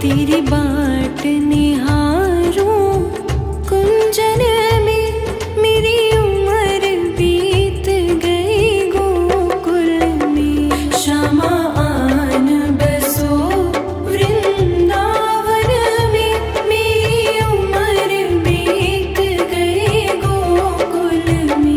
तेरी बाट निहारूं कुंजन में, मेरी उम्र बीत गई गोकुल में। श्यामा आन बसो वृंदावन में, मेरी उम्र बीत गई गोकुल में।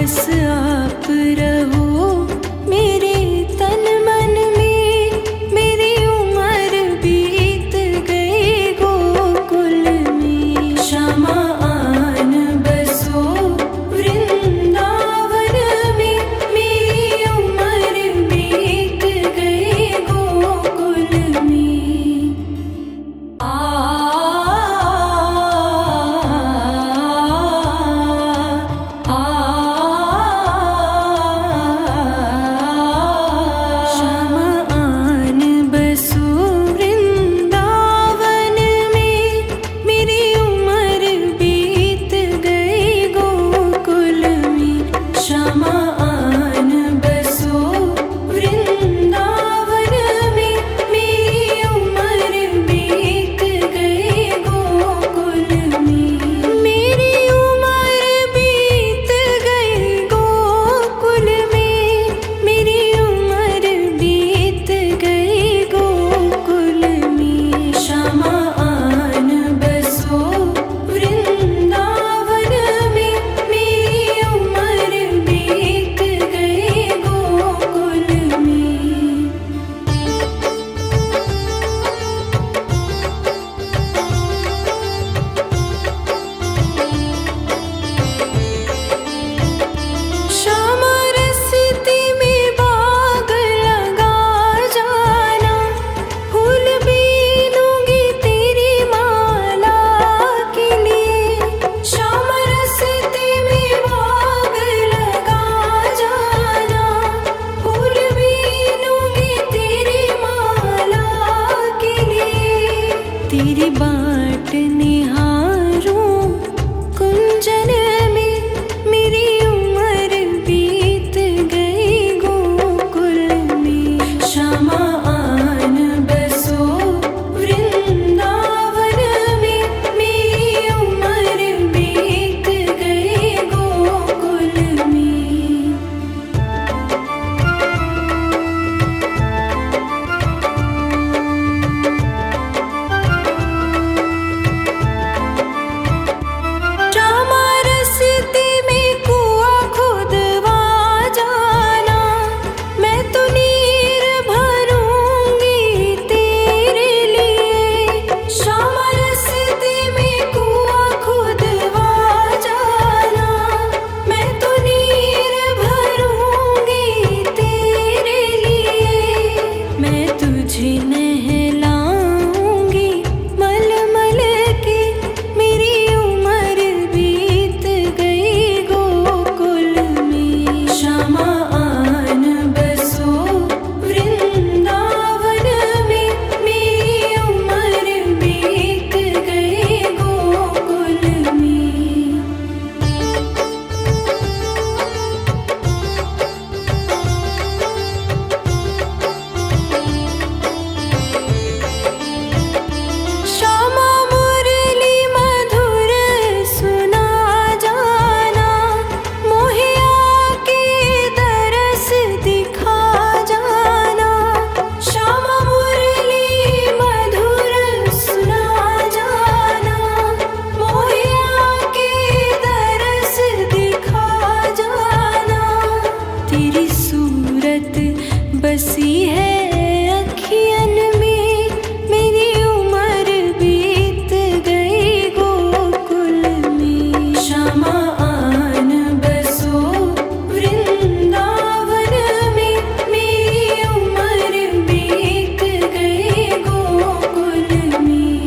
बस आप रहो मेरे तन मन में। मेरी उम्र बीत गई गोकुल में। श्यामा आन बसो वृंदावन में। मेरी उम्र बीत गई गोकुल में। श्यामा आन बसो वृंदावन में। मेरी उम्र बीत गई गोकुल में। श्यामा आन बसो वृंदावन में। मेरी उम्र बीत गई गोकुल में। मेरी उम्र बीत गई गोकुल में। मेरी उम्र बीत गई गोकुल में। श्यामा आन बसो वृंदावन में। मेरी उम्र बीत गई गोकुल में। श्यामा रस्ते में बाग लगा जाना। फूल बीनूंगी तेरी माला के लिए। श्यामा रस्ते में बाग लगा जाना। फूल बीनूंगी तेरी माला के लिए। तेरी बाट निहारूं कुंजन में। मेरी उम्र बीत गई गोकुल में। श्यामा आन बसो वृंदावन में। मेरी उम्र बीत गई गोकुल में। श्यामा रस्ते में कुआं खुदवा जाना। मैं तो नीर भरूंगी तेरे लिए। श्यामा रस्ते में कुआं खुदवा जाना। मैं तो नीर भरूंगी तेरे लिए। मैं तुझे नहलाऊंगी मलमल के। मेरी उम्र बीत गई गोकुल में। श्यामा आन बसो वृंदावन में। मेरी उम्र बीत गई गोकुल में। श्यामा मुरली मधुर सुना जाना। मोहे आके दरस दिखा जाना। श्यामा मुरली मधुर सुना जाना। मोहे आके दरस दिखा जाना। तेरी सूरत बसी है अखियन में। मेरी उम्र बीत गई गोकुल में। श्यामा आन बसो वृंदावन में। मेरी उम्र बीत गई गोकुल में।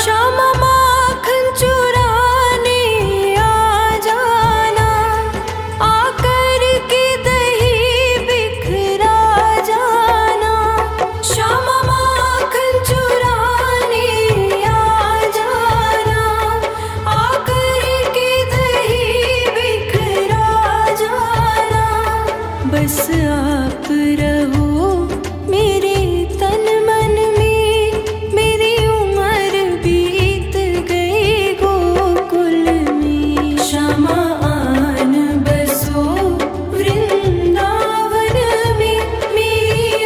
श्यामा माखन चुराने आ जाना। आकर के दही बिखरा जाना। श्यामा माखन चुराने आ जाना। आकर के दही बिखरा जाना। बस आप रहो मेरे तन मन में। मेरी उम्र बीत गई गोकुल में। श्यामा आन बसो वृंदावन में। मेरी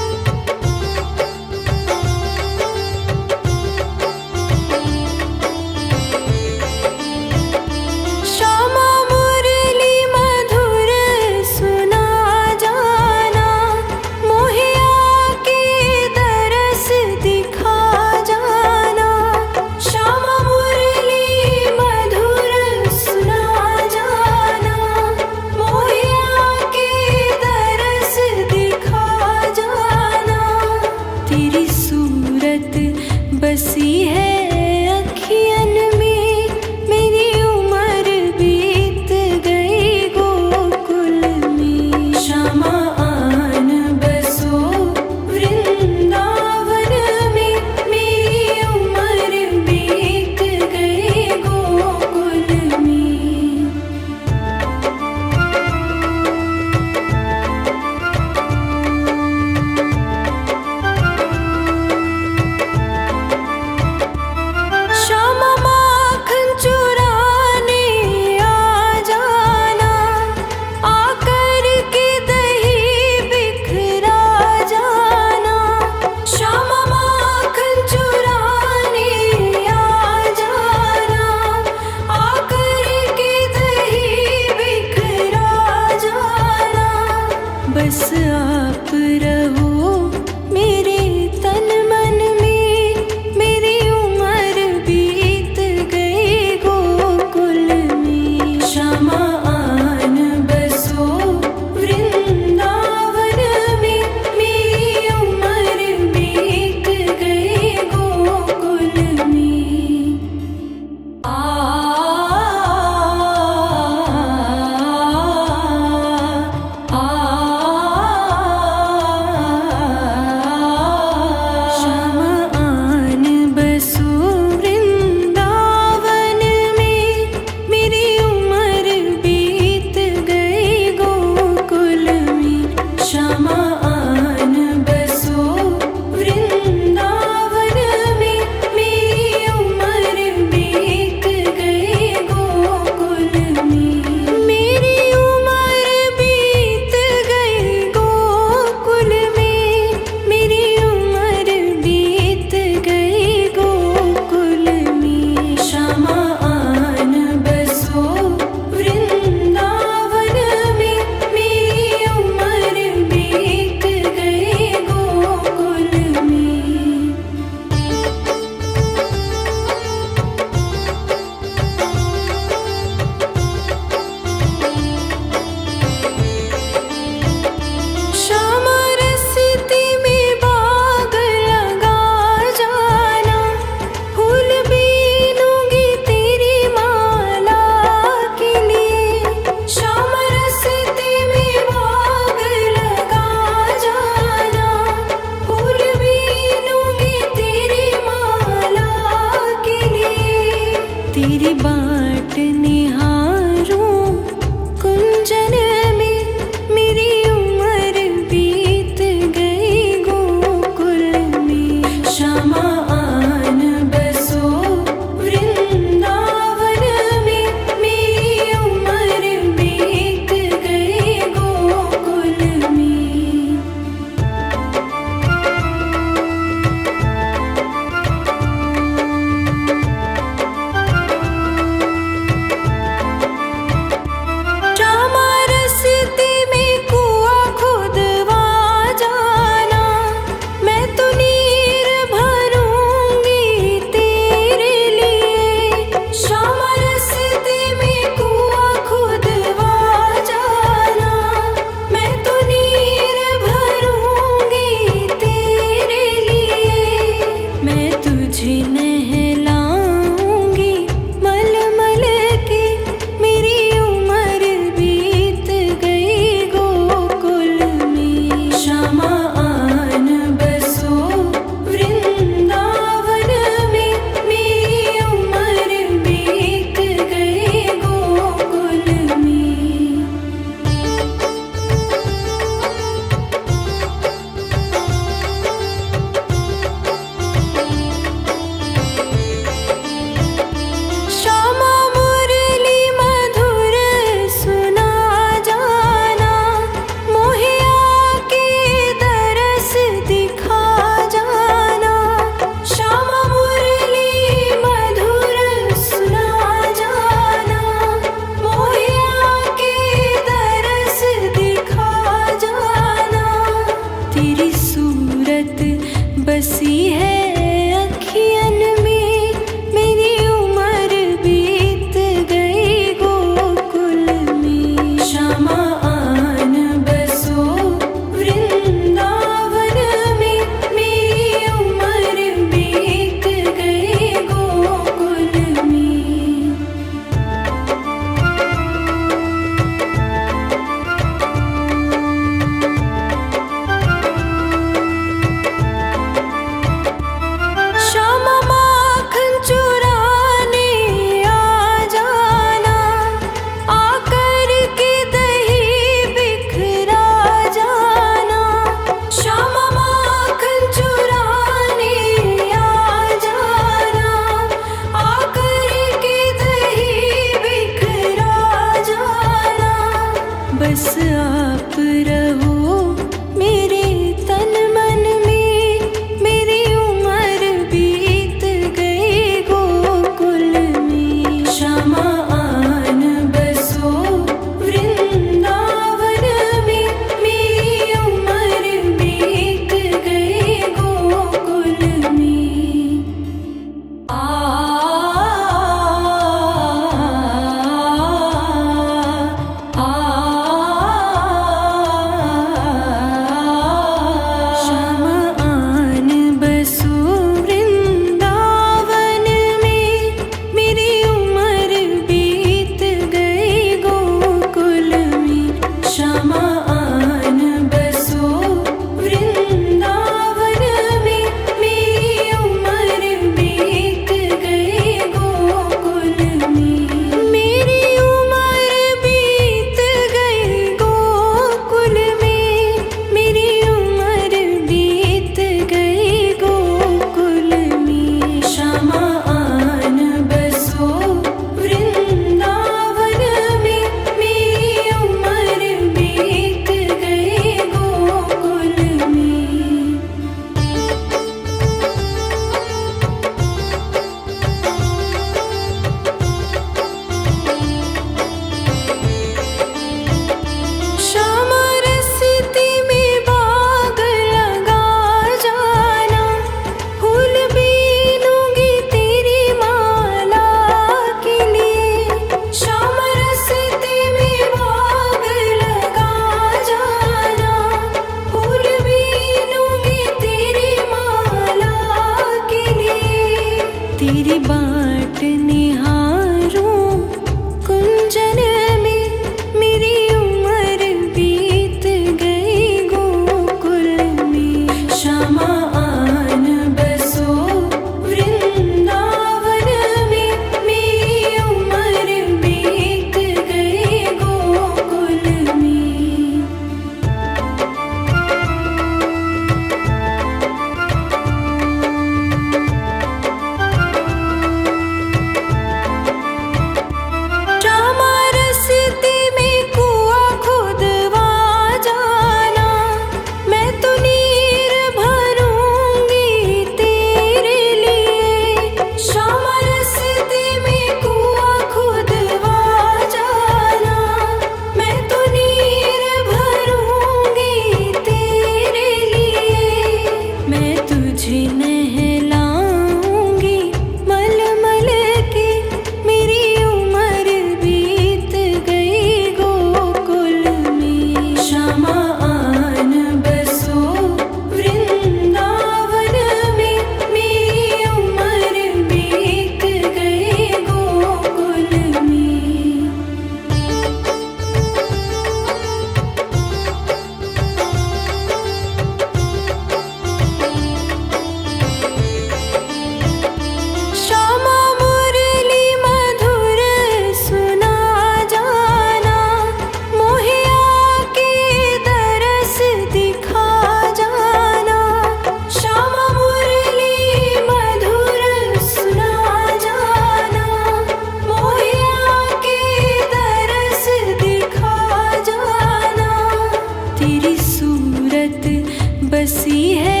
है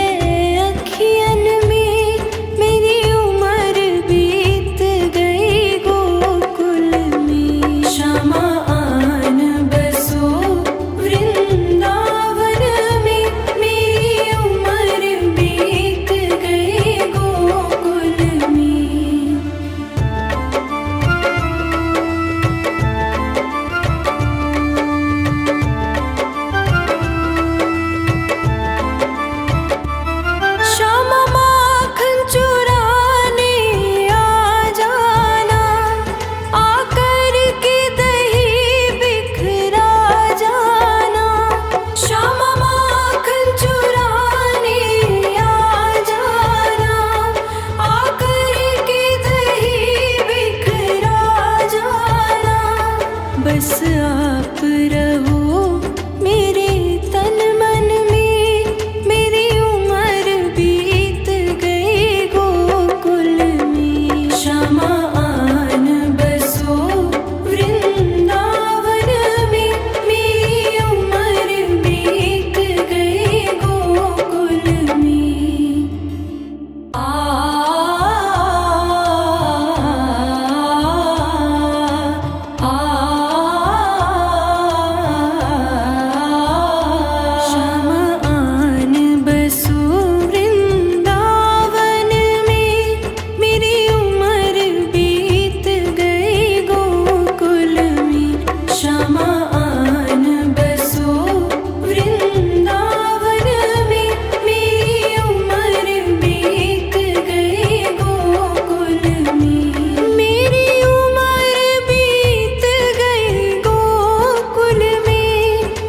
अखियन में, मेरी उम्र बीत गई गोकुल में। श्यामा आन बसो वृंदावन में, मेरी उम्र बीत गई गोकुल में। श्यामा माखन चुराने आ जाना, आकर के दही बिखरा जाना। श्यामा माखन चुराने आ जाना, आकर के दही बिखरा जाना। बस आप रहो मेरे तन मन में, मेरी उम्र बीत गई गोकुल में। श्यामा आन बसो वृंदावन में, मेरी उम्र बीत गई गोकुल में। श्यामा आन बसो वृंदावन में, मेरी उम्र बीत गई गोकुल में। श्यामा आन बसो वृंदावन में, मेरी उम्र बीत गई गोकुल में। मेरी उम्र बीत गई गोकुल में,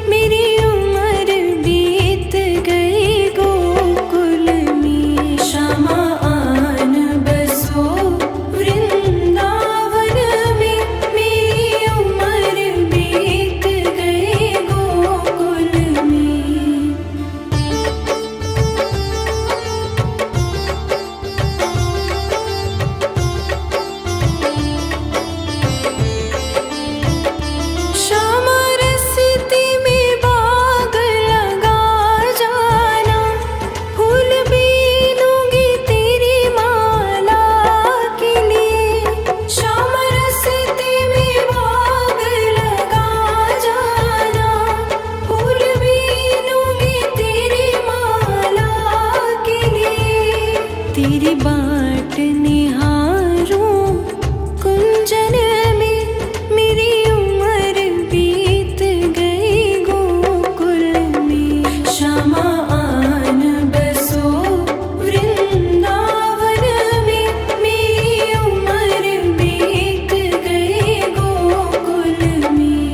मेरी उम्र बीत गई गोकुल में। श्यामा आन बसो वृंदावन में, मेरी उम्र बीत गई गोकुल में। श्यामा रस्ते में बाग लगा जाना, फूल बीनूंगी तेरी माला के लिए। श्यामा रस्ते में बाग लगा जाना, फूल बीनूंगी तेरी माला के लिए। तेरी बाट निहारूं कुंजन में, मेरी उम्र बीत गई गोकुल में। श्यामा आन बसो वृंदावन में, मेरी उम्र बीत गई गोकुल में।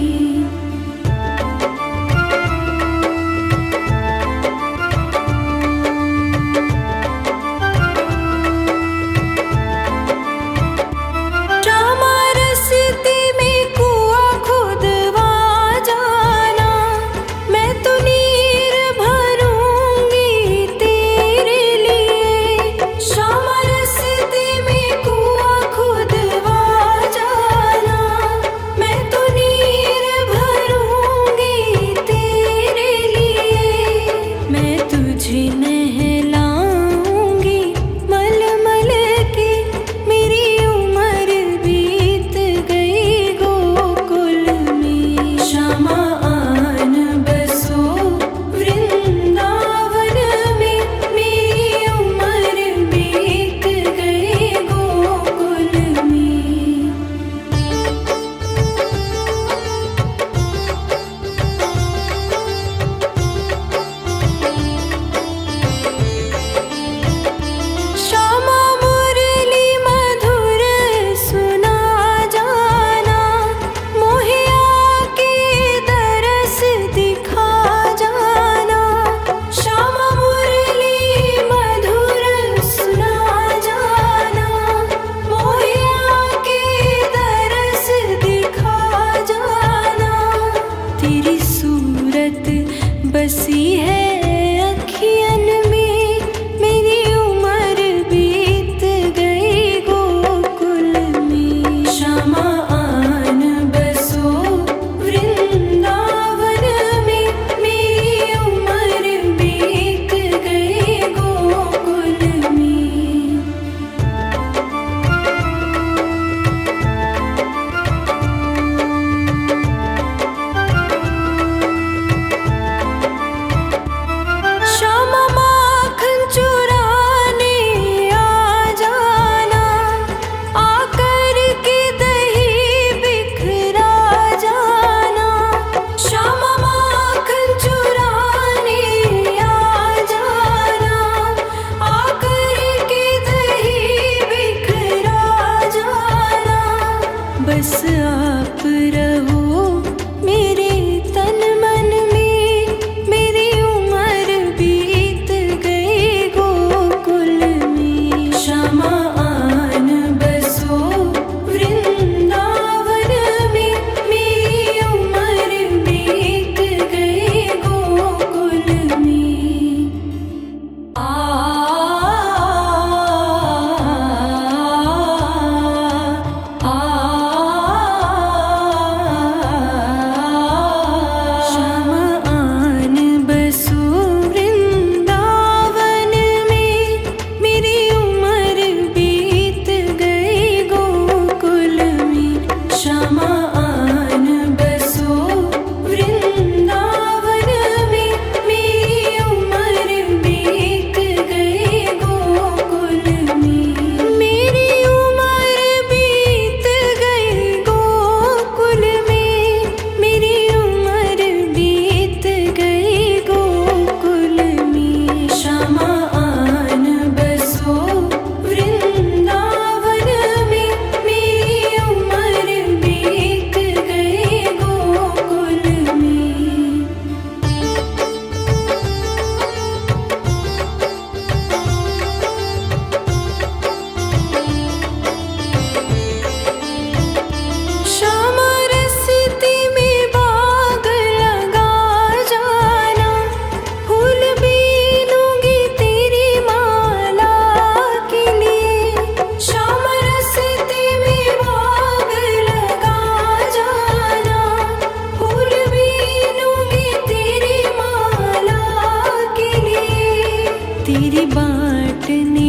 तेरी बाटने